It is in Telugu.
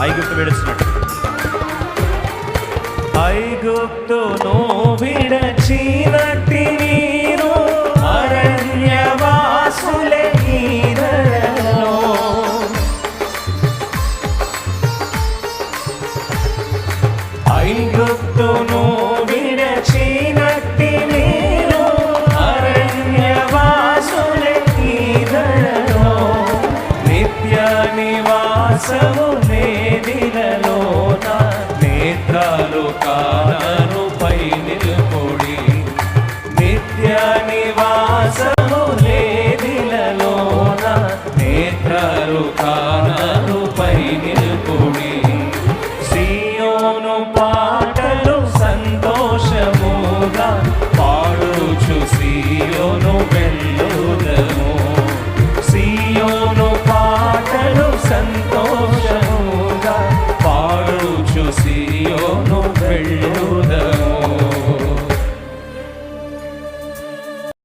ఐగుప్తు విడుస్తున్నట్టు. ఐగుప్తును విడచినట్టి మీరు అరణ్యవాసులే ఈదరలో. ఐగుప్తును విడచినట్టి మీరు అరణ్యవాసులే ఈదరలో. నిత్య నివాసము నేదిలలోన నేత్రాలు కాననుపై నిలుపుడి. నిత్య నివాసము నేదిలలోన నేత్రాలు కాననుపై నిలుపుడి. సియోను పాటలు సంతోషముగా పాడుచు సియోను వెళ్ళుదము. సియోను పాటలు సంతోషముగా పాడుచు సియోను వెళ్ళు.